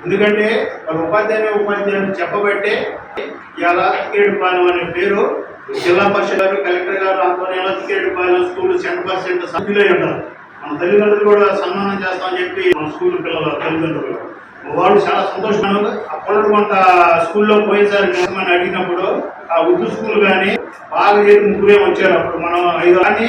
ఎందుకంటే వాళ్ళ ఉపాధ్యాయులు చెప్పబట్టే ఇలా తిక్కేడుపాలెం అనే పేరు జిల్లా పరిషత్ గారు కలెక్టర్ గారు ఆధ్వర్యంలో తిక్కేడుపాలెం స్కూల్ 100% సభ్యులై ఉన్నారు. మన తల్లిదండ్రులు కూడా సన్మానం చేస్తామని చెప్పి మన స్కూల్ పిల్లల తల్లిదండ్రులు వాళ్ళు చాలా సంతోషంగా అప్పుడుకుంట స్కూల్లో పోయేసారి అని అడిగినప్పుడు ఆ ఉర్దూ స్కూల్ కానీ బాగా చేసి ముగ్గురే వచ్చారు. అప్పుడు మనం 5 కానీ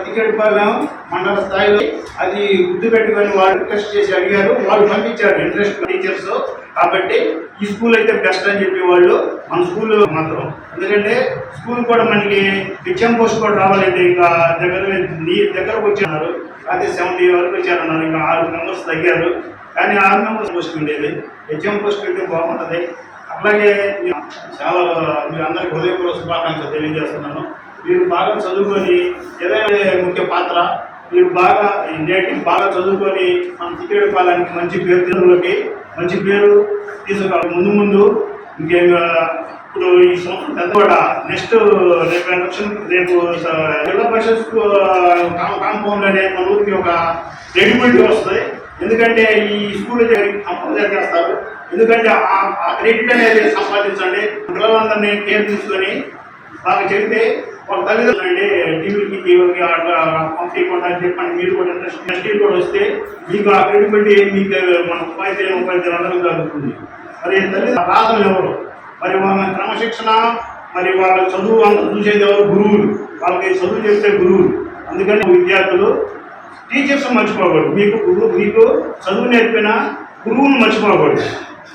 తిక్కేడుపాలెం మండల స్థాయిలో అది గుర్తు పెట్టుకొని వాళ్ళు రిక్వెస్ట్ చేసి అడిగారు. వాళ్ళు పంపించారు ఇంట్రెస్ట్ టీచర్స్. కాబట్టి ఈ స్కూల్ అయితే బెస్ట్ అని చెప్పి వాళ్ళు మన స్కూల్ మాత్రం, ఎందుకంటే స్కూల్ కూడా మనకి హెచ్ఎం పోస్ట్ కూడా రావాలంటే ఇంకా దగ్గరకు వచ్చారు. అదే 70 వరకు వచ్చారన్నారు. ఇంకా 6 మెంబర్స్ తగ్గారు. కానీ 6 మెంబర్స్ పోస్ట్ ఉండేది. హెచ్ఎం పోస్ట్ అయితే బాగుంటుంది. అట్లాగే చాలా మీరు అందరికీ హృదయపూర్వక శుభాకాంక్షలు తెలియజేస్తున్నాను. మీరు బాగా చదువుకొని ఏదైనా ముఖ్య పాత్ర మీరు బాగా నేటివ్ బాగా చదువుకొని మన తిక్కేడుపాలెంకి మంచి పేరు తెలుగులోకి మంచి పేరు తీసుకురావాలి. ముందు ఇంకేం ఇప్పుడు ఈ సంవత్సరం కూడా నెక్స్ట్ రేపు ఎలక్షన్ రేపు జిల్లా పరిషత్ కాంపౌండ్ అనే మన ఊరికి ఒక రెడీమేడ్ వస్తుంది. ఎందుకంటే ఈ స్కూల్ కంపల్సరీ చేస్తారు. ఎందుకంటే ఆ క్రెడిట్ అనేది సంపాదించండి. పిల్లలందరినీ కేర్ తీసుకొని బాగా చెబితే ఒక తల్లిదండ్రులండి టీవీకి పంపించకుండా చెప్పండి. మీరు కూడా ఇండస్ట్రీ కూడా వస్తే మీకు ఆ క్రెడిబిలిటీ మీకు మన ఉపాధ్యాయులు అందరూ జరుగుతుంది. మరి తల్లిదండ్రులు రాదు ఎవరు, మరి వాళ్ళ క్రమశిక్షణ, మరి వాళ్ళ చదువు అంత చూసేది ఎవరు? గురువులు. వాళ్ళకి చదువు చేసే గురువులు. అందుకని విద్యార్థులు టీచర్స్ మర్చిపోకూడదు. మీకు చదువు నేర్పిన గురువును మర్చిపోకూడదు.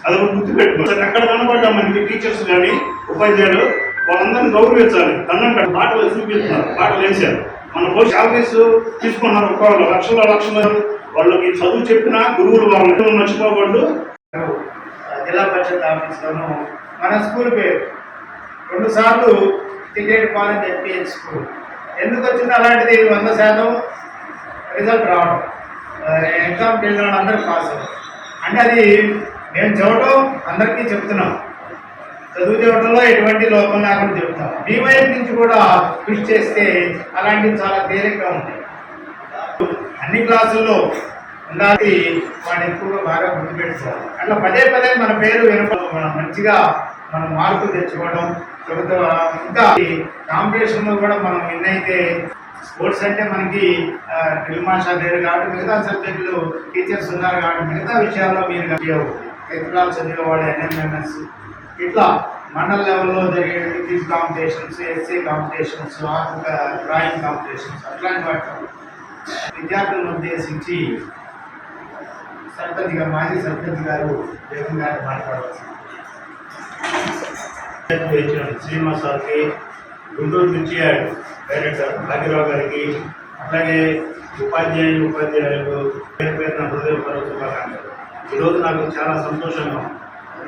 అది ఒక గుర్తు పెట్టుకోవాలి. ఎక్కడ కనబడ్డా మనకి టీచర్స్ కానీ ఉపాధ్యాయులు వాళ్ళందరినీ గౌరవించాలి. కన్నం బాటలు చూపిస్తున్నారు, బాటలు వేసారు. మన పోస్ట్ శాలరీస్ తీసుకున్నారు. ఒక్కొక్క లక్షలు వాళ్ళకి చదువు చెప్పిన గురువులు వాళ్ళని మర్చిపోకూడదు. జిల్లా పరిషత్ ఆఫీస్లోనూ మన స్కూల్ పేరు 2 సార్లు తిక్కేడుపాలెం జెడ్పీహెచ్ స్కూల్. ఎందుకు వచ్చింది అలాంటిది? 100% రిజల్ట్ రావడం, ఎగ్జామ్కి వెళ్ళిన అందరూ పాస్ అవ్వడం. అంటే అది మేము చదవడం అందరికీ చెప్తున్నాం. చదువు చదవడంలో ఎటువంటి లోపం లేకుండా చెప్తాం. మీ వైపు నుంచి కూడా కృషి చేస్తే అలాంటివి చాలా తేలిగ్గా ఉంటాయి. అన్ని క్లాసుల్లో ఉండాలి. వాడిని ఎక్కువగా బాగా గుర్తుపెట్టుకోవాలి. అట్లా పదే మన పేరు మనం మంచిగా మనం మార్కులు తెచ్చుకోవడం. ఇంకా కాంపిటీషన్లో కూడా మనం విన్నైతే స్పోర్ట్స్ అంటే మనకి డ్రిల్ మాస్టర్ లేరు కాబట్టి మిగతా సబ్జెక్టులు టీచర్స్ ఉన్నారు కాబట్టి మిగతా విషయాల్లో మీరు ఎత్తులాలు చదివేవాడు, ఎన్ఎంఎంఎస్ ఇట్లా మండల లెవెల్లో జరిగే quiz competitions, SC competitions, drawing competitions అట్లాంటి వాటి విద్యార్థులను ఉద్దేశించి మాజీ సర్పంచ్ గారు జగన్ గారు మాట్లాడవచ్చు. శ్రీనివాస్ సార్కి, గుంటూరు నుంచి డైరెక్టర్ భాగ్యరావు గారికి, అట్లాగే ఉపాధ్యాయులు పేరు పేరున హృదయపూర్వక శుభాకాంక్షలు. ఈరోజు నాకు చాలా సంతోషంగా